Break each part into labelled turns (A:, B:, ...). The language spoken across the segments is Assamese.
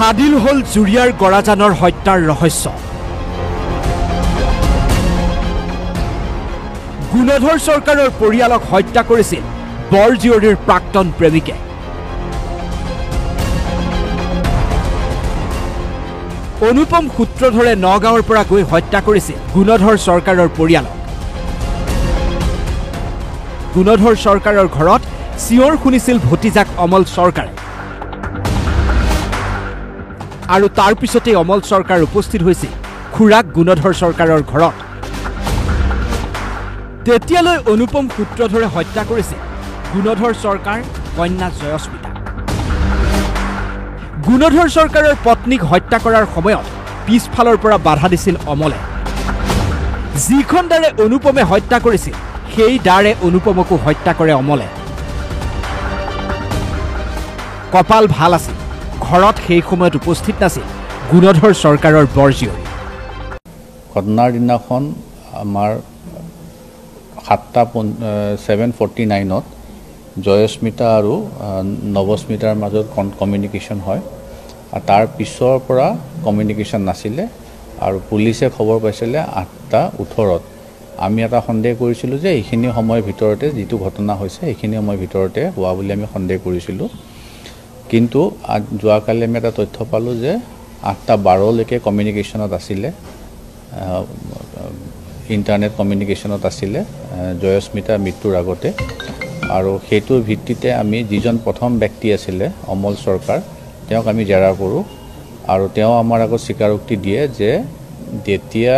A: ফাদিল হল জুৰিয়াৰ গৰাজানৰ হত্যাৰ ৰহস্য। গুণধৰ চৰকাৰৰ পৰিয়ালক হত্যা কৰিছিল বৰজীয়ৰীৰ প্ৰাক্তন প্ৰেমিকে। অনুপম সূত্ৰধৰে নগাঁৱৰ পৰা গৈ হত্যা কৰিছিল গুণধৰ চৰকাৰৰ পৰিয়ালক। গুণধৰ চৰকাৰৰ ঘৰত চিঞৰ শুনিছিল ভতিজাক অমল চৰকাৰে আৰু তাৰ পিছতে অমল চৰকাৰ উপস্থিত হৈছিল খুৰাক গুণধৰ চৰকাৰৰ ঘৰত। তেতিয়ালৈ অনুপম সূত্ৰধৰে হত্যা কৰিছিল গুণধৰ চৰকাৰ কন্যা জয়স্মিতা। গুণধৰ চৰকাৰৰ পত্নীক হত্যা কৰাৰ সময়ত পিছফালৰ পৰা বাধা দিছিল অমলে। যিখন দাৰে অনুপমে হত্যা কৰিছিল সেই দাৰে অনুপমকো হত্যা কৰে অমলে। কপাল ভাল আছিল, ঘৰত সেই সময়ত উপস্থিত নাছিল গুণধৰ চৰকাৰৰ বৰজীয়ৰী।
B: ঘটনাৰ দিনাখন আমাৰ 7:49 জয়স্মিতা আৰু নৱস্মিতাৰ মাজত কমিউনিকেশ্যন হয়। আৰু তাৰ পিছৰ পৰা কমিউনিকেশ্যন নাছিলে আৰু পুলিচে খবৰ পাইছিলে 8:18। আমি এটা সন্দেহ কৰিছিলোঁ যে এইখিনি সময়ৰ ভিতৰতে যিটো ঘটনা হৈছে সেইখিনি সময়ৰ ভিতৰতে হোৱা বুলি আমি সন্দেহ কৰিছিলোঁ। কিন্তু যোৱাকালি আমি এটা তথ্য পালোঁ যে 8:12লৈকে কমিউনিকেশ্যনত আছিলে, ইণ্টাৰনেট কমিউনিকেশ্যনত আছিলে জয়স্মিতাৰ মৃত্যুৰ আগতে। আৰু সেইটোৰ ভিত্তিতে আমি যিজন প্ৰথম ব্যক্তি আছিলে অমল চৰকাৰ, তেওঁক আমি জেৰা কৰোঁ আৰু তেওঁ আমাৰ আগত স্বীকাৰোক্তি দিয়ে যে যেতিয়া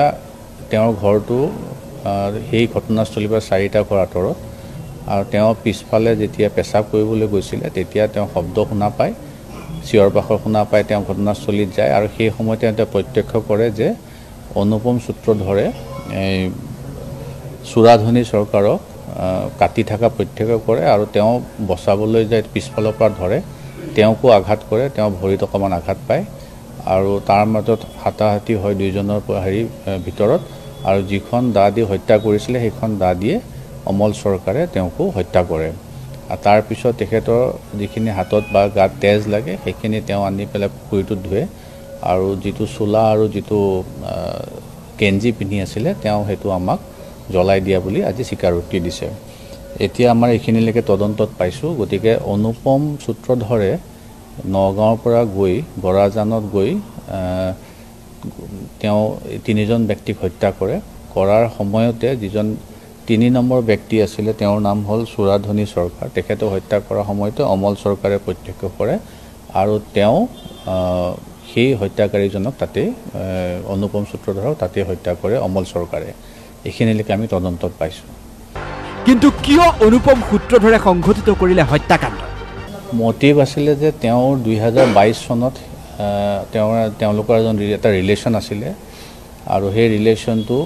B: তেওঁৰ ঘৰটো সেই ঘটনাস্থলীৰ পৰা 4টা ঘৰ আঁতৰত আৰু তেওঁ পিছফালে যেতিয়া পেচাব কৰিবলৈ গৈছিলে তেতিয়া তেওঁ শব্দ শুনা পায়, চিঞৰ বাখৰ শুনা পায়, তেওঁ ঘটনাস্থলীত যায় আৰু সেই সময়তে তেওঁ প্ৰত্যক্ষ কৰে যে অনুপম সূত্ৰধৰে সুৰাধনী চৰকাৰক কাটি থকা প্ৰত্যক্ষ কৰে আৰু তেওঁ বচাবলৈ যায় পিছফালৰ পৰা ধৰে, তেওঁকো আঘাত কৰে, তেওঁ ভৰিত অকণমান আঘাত পায় আৰু তাৰ মাজত হাতাহাতি হয় দুইজনৰ ভিতৰত। আৰু যিখন দা দি হত্যা কৰিছিলে সেইখন দা দিয়ে অমল চৰকাৰে তেওঁকো হত্যা কৰে। আৰু তাৰপিছত তেখেতৰ যিখিনি হাতত বা গাত তেজ লাগে সেইখিনি তেওঁ আনি পেলাই পুখুৰীটোত ধুৱে আৰু যিটো চোলা আৰু যিটো গেঞ্জি পিন্ধি আছিলে তেওঁ সেইটো আমাক জ্বলাই দিয়া বুলি আজি স্বীকাৰোক্তি দিছে। এতিয়া আমাৰ এইখিনিলৈকে তদন্তত পাইছোঁ। গতিকে অনুপম সূত্ৰধৰে নগাঁৱৰ পৰা গৈ গৰাজানত গৈ তেওঁ 3জন ব্যক্তিক হত্যা কৰে। কৰাৰ সময়তে যিজন 3 নম্বৰ ব্যক্তি আছিলে তেওঁৰ নাম হ'ল সুৰাধনী চৰকাৰ, তেখেতক হত্যা কৰাৰ সময়তে অমল চৰকাৰে প্ৰত্যক্ষ কৰে আৰু তেওঁ সেই হত্যাকাৰীজনক তাতে অনুপম সূত্ৰধৰক তাতে হত্যা কৰে অমল চৰকাৰে। এইখিনিলৈকে আমি তদন্তত পাইছোঁ।
A: কিন্তু কিয় অনুপম সূত্ৰধৰে সংঘটিত কৰিলে হত্যাকাণ্ড?
B: মটিভ আছিলে যে তেওঁৰ 2022 চনত তেওঁলোকৰ এটা ৰিলেশ্যন আছিলে আৰু সেই ৰিলেশ্যনটো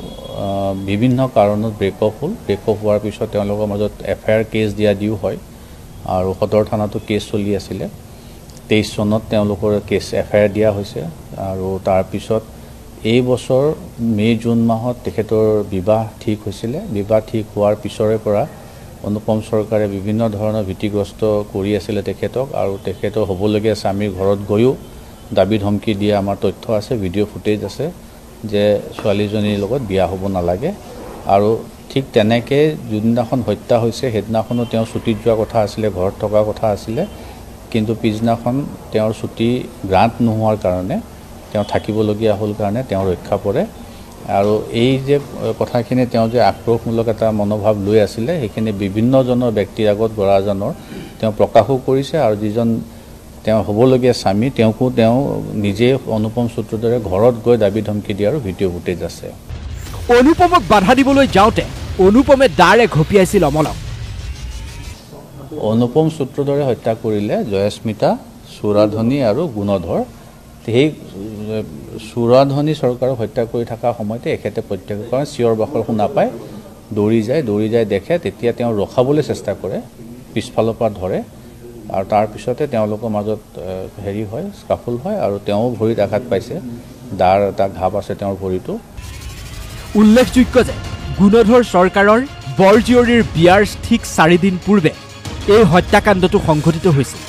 B: বিভিন্ন কাৰণত ব্ৰেকআপ হ'ল। ব্ৰেকআপ হোৱাৰ পিছত তেওঁলোকৰ মাজত FIR কেছ দিও হয় আৰু সদৰ থানাতো কেছ চলি আছিলে। 23 চনত তেওঁলোকৰ FIR দিয়া হৈছে আৰু তাৰপিছত এই বছৰ মে-জুন মাহত তেখেতৰ বিবাহ ঠিক হৈছিলে। বিবাহ ঠিক হোৱাৰ পিছৰে পৰা অনুপম চৰকাৰে বিভিন্ন ধৰণৰ ভীতিগ্ৰস্ত কৰি আছিলে তেখেতক আৰু তেখেতৰ হ'বলগীয়া স্বামীৰ ঘৰত গৈও দাবী ধমকি দিয়া আমাৰ তথ্য আছে, ভিডিঅ' ফুটেজ আছে যে ছোৱালীজনীৰ লগত বিয়া হ'ব নালাগে। আৰু ঠিক তেনেকৈ যোনদিনাখন হত্যা হৈছে সেইদিনাখনো তেওঁ ছুটীত যোৱা কথা আছিলে, ঘৰত থকা কথা আছিলে, কিন্তু পিছদিনাখন তেওঁৰ ছুটী গ্ৰাণ্ট নোহোৱাৰ কাৰণে তেওঁ থাকিবলগীয়া হ'ল কাৰণে তেওঁ ৰক্ষা পৰে। আৰু এই যে কথাখিনি তেওঁ যে আক্ৰোশমূলক এটা মনোভাৱ লৈ আছিলে সেইখিনি বিভিন্নজনৰ ব্যক্তিৰ আগত গৰাজানৰ তেওঁ প্ৰকাশো কৰিছে আৰু যিজন তেওঁ হ'বলগীয়া স্বামী তেওঁকো তেওঁ নিজে অনুপম সূত্ৰধৰে ঘৰত গৈ দাবী ধমকি দিয়াৰো ভিডিঅ' ফুটেজ আছে।
A: অনুপমক বাধা দিবলৈ যাওঁতে অনুপমে দাৰে ঘপিয়াইছিল অমলক।
B: অনুপম সূত্ৰধৰে হত্যা কৰিলে জয়স্মিতা, সুৰাধনী আৰু গুণধৰ। সেই সুৰাধনী চৰকাৰক হত্যা কৰি থকা সময়তে এখেতে প্ৰত্যক্ষ কৰে, চিঞৰ বাখৰ শুনা পায়, দৌৰি যায় দেখে, তেতিয়া তেওঁ ৰখাবলৈ চেষ্টা কৰে, পিছফালৰ পৰা ধৰে আৰু তাৰপিছতে তেওঁলোকৰ মাজত হয়, স্কাফুল হয় আৰু তেওঁ ভৰিত আঘাত পাইছে, দাৰ এটা ঘাপ আছে তেওঁৰ ভৰিটো।
A: উল্লেখযোগ্য যে গুণধৰ চৰকাৰৰ বৰজীয়ৰীৰ বিয়াৰ ঠিক 4 দিন পূৰ্বে এই হত্যাকাণ্ডটো সংঘটিত হৈছিল।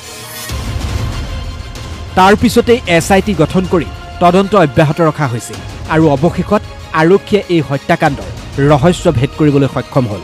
A: তাৰ পিছতেই SIT গঠন কৰি তদন্ত অব্যাহত ৰখা হৈছিল আৰু অৱশেষত আৰক্ষীয়ে এই হত্যাকাণ্ডৰ ৰহস্য ভেদ কৰিবলৈ সক্ষম হ'ল।